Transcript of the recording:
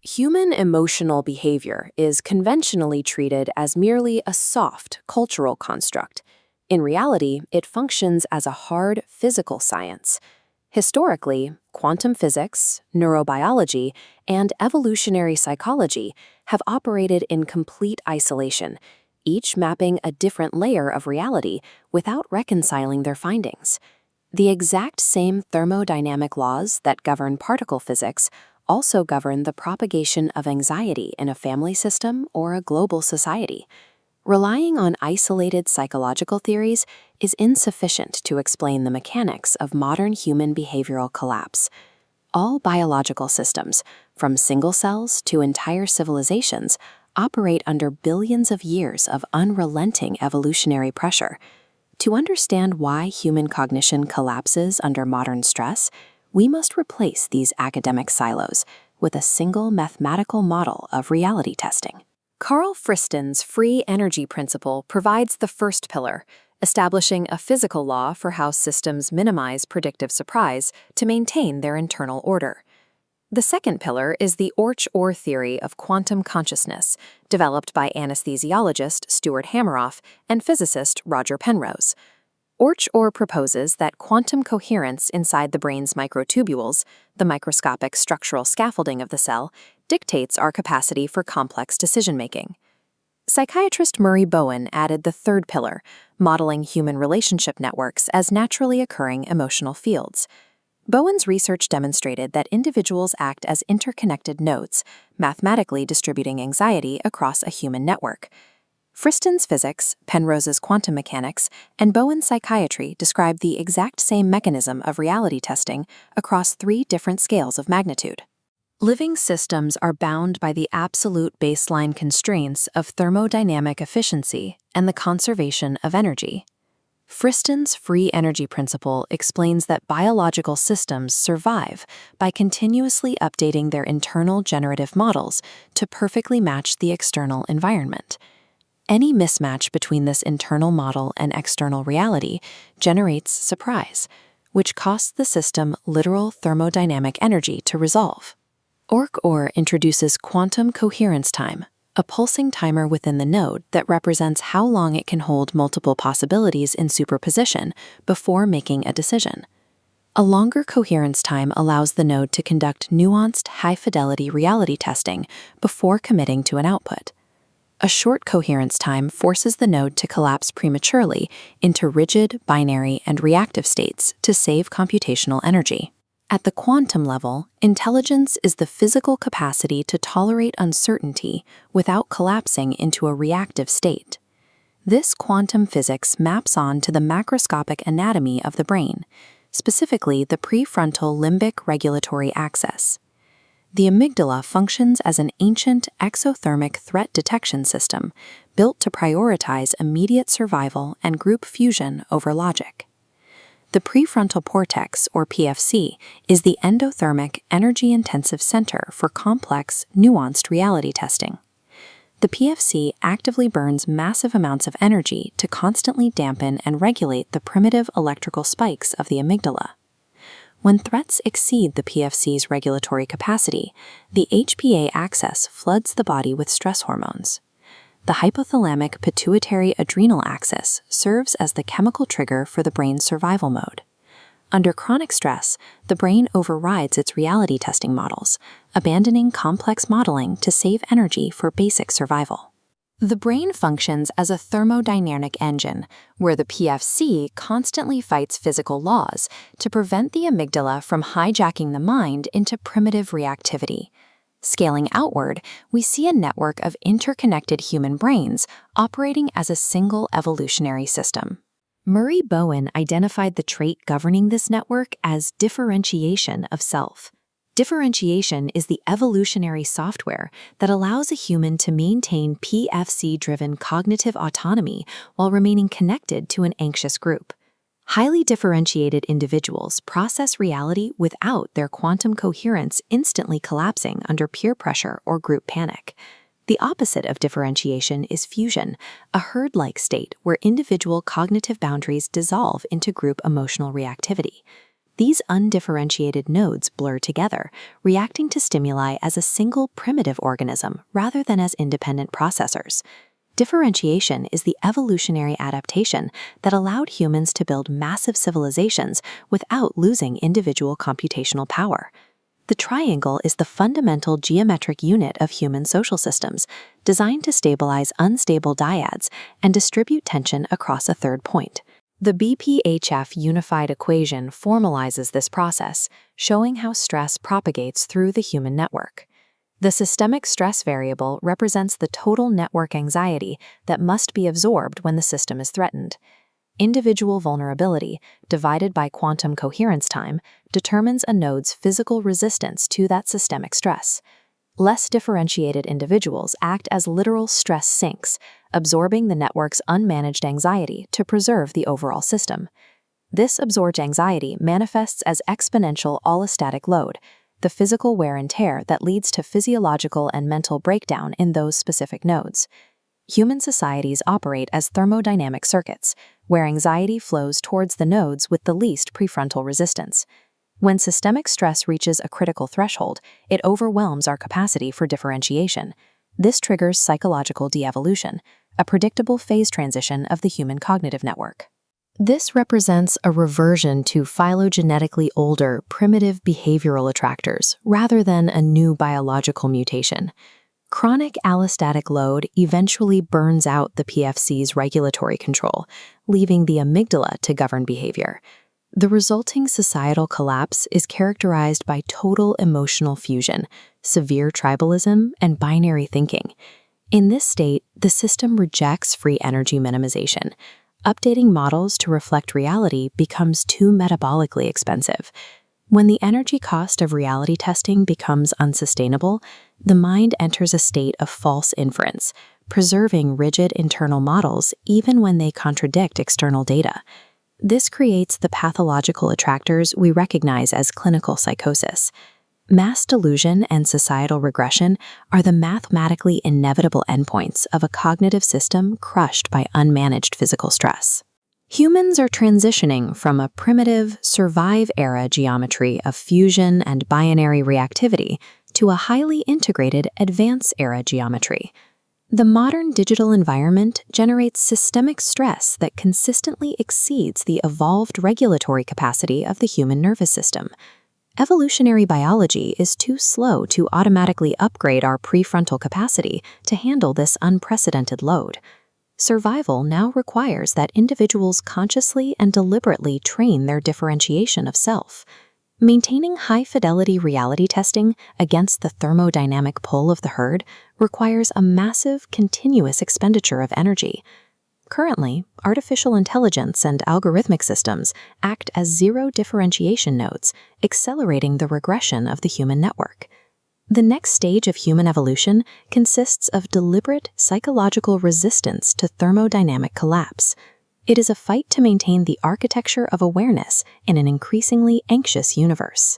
Human emotional behavior is conventionally treated as merely a soft cultural construct. In reality, it functions as a hard physical science. Historically, quantum physics, neurobiology, and evolutionary psychology have operated in complete isolation, each mapping a different layer of reality without reconciling their findings. The exact same thermodynamic laws that govern particle physics also govern the propagation of anxiety in a family system or a global society. Relying on isolated psychological theories is insufficient to explain the mechanics of modern human behavioral collapse. All biological systems, from single cells to entire civilizations, operate under billions of years of unrelenting evolutionary pressure. To understand why human cognition collapses under modern stress, we must replace these academic silos with a single mathematical model of reality testing. Carl Friston's free energy principle provides the first pillar, establishing a physical law for how systems minimize predictive surprise to maintain their internal order. The second pillar is the Orch-Orr theory of quantum consciousness, developed by anesthesiologist Stuart Hameroff and physicist Roger Penrose. Orch-Orr proposes that quantum coherence inside the brain's microtubules, the microscopic structural scaffolding of the cell, dictates our capacity for complex decision-making. Psychiatrist Murray Bowen added the third pillar, modeling human relationship networks as naturally occurring emotional fields. Bowen's research demonstrated that individuals act as interconnected nodes, mathematically distributing anxiety across a human network. Friston's physics, Penrose's quantum mechanics, and Bowen's psychiatry describe the exact same mechanism of reality testing across three different scales of magnitude. Living systems are bound by the absolute baseline constraints of thermodynamic efficiency and the conservation of energy. Friston's free energy principle explains that biological systems survive by continuously updating their internal generative models to perfectly match the external environment. Any mismatch between this internal model and external reality generates surprise, which costs the system literal thermodynamic energy to resolve. Orch-Orr introduces quantum coherence time, a pulsing timer within the node that represents how long it can hold multiple possibilities in superposition before making a decision. A longer coherence time allows the node to conduct nuanced, high-fidelity reality testing before committing to an output. A short coherence time forces the node to collapse prematurely into rigid, binary, and reactive states to save computational energy. At the quantum level, intelligence is the physical capacity to tolerate uncertainty without collapsing into a reactive state. This quantum physics maps on to the macroscopic anatomy of the brain, specifically the prefrontal limbic regulatory axis. The amygdala functions as an ancient exothermic threat detection system built to prioritize immediate survival and group fusion over logic. The prefrontal cortex, or PFC, is the endothermic, energy-intensive center for complex, nuanced reality testing. The PFC actively burns massive amounts of energy to constantly dampen and regulate the primitive electrical spikes of the amygdala. When threats exceed the PFC's regulatory capacity, the HPA axis floods the body with stress hormones. The hypothalamic pituitary adrenal axis serves as the chemical trigger for the brain's survival mode. Under chronic stress, the brain overrides its reality testing models, abandoning complex modeling to save energy for basic survival. The brain functions as a thermodynamic engine, where the PFC constantly fights physical laws to prevent the amygdala from hijacking the mind into primitive reactivity. Scaling outward, we see a network of interconnected human brains operating as a single evolutionary system. Murray Bowen identified the trait governing this network as differentiation of self. Differentiation is the evolutionary software that allows a human to maintain PFC-driven cognitive autonomy while remaining connected to an anxious group. Highly differentiated individuals process reality without their quantum coherence instantly collapsing under peer pressure or group panic. The opposite of differentiation is fusion, a herd-like state where individual cognitive boundaries dissolve into group emotional reactivity. These undifferentiated nodes blur together, reacting to stimuli as a single primitive organism rather than as independent processors. Differentiation is the evolutionary adaptation that allowed humans to build massive civilizations without losing individual computational power. The triangle is the fundamental geometric unit of human social systems, designed to stabilize unstable dyads and distribute tension across a third point. The BPHF unified equation formalizes this process, showing how stress propagates through the human network. The systemic stress variable represents the total network anxiety that must be absorbed when the system is threatened. Individual vulnerability, divided by quantum coherence time, determines a node's physical resistance to that systemic stress. Less differentiated individuals act as literal stress sinks, absorbing the network's unmanaged anxiety to preserve the overall system. This absorbed anxiety manifests as exponential allostatic load, the physical wear and tear that leads to physiological and mental breakdown in those specific nodes. Human societies operate as thermodynamic circuits, where anxiety flows towards the nodes with the least prefrontal resistance. When systemic stress reaches a critical threshold, it overwhelms our capacity for differentiation. This triggers psychological de-evolution, a predictable phase transition of the human cognitive network. This represents a reversion to phylogenetically older, primitive behavioral attractors rather than a new biological mutation. Chronic allostatic load eventually burns out the PFC's regulatory control, leaving the amygdala to govern behavior. The resulting societal collapse is characterized by total emotional fusion, severe tribalism, and binary thinking. In this state, the system rejects free energy minimization. Updating models to reflect reality becomes too metabolically expensive. When the energy cost of reality testing becomes unsustainable, the mind enters a state of false inference, preserving rigid internal models even when they contradict external data. This creates the pathological attractors we recognize as clinical psychosis. Mass delusion and societal regression are the mathematically inevitable endpoints of a cognitive system crushed by unmanaged physical stress. Humans are transitioning from a primitive, survive-era geometry of fusion and binary reactivity to a highly integrated, advance-era geometry. The modern digital environment generates systemic stress that consistently exceeds the evolved regulatory capacity of the human nervous system. Evolutionary biology is too slow to automatically upgrade our prefrontal capacity to handle this unprecedented load. Survival now requires that individuals consciously and deliberately train their differentiation of self. Maintaining high-fidelity reality testing against the thermodynamic pull of the herd requires a massive, continuous expenditure of energy. Currently, artificial intelligence and algorithmic systems act as zero differentiation nodes, accelerating the regression of the human network. The next stage of human evolution consists of deliberate psychological resistance to thermodynamic collapse. It is a fight to maintain the architecture of awareness in an increasingly anxious universe.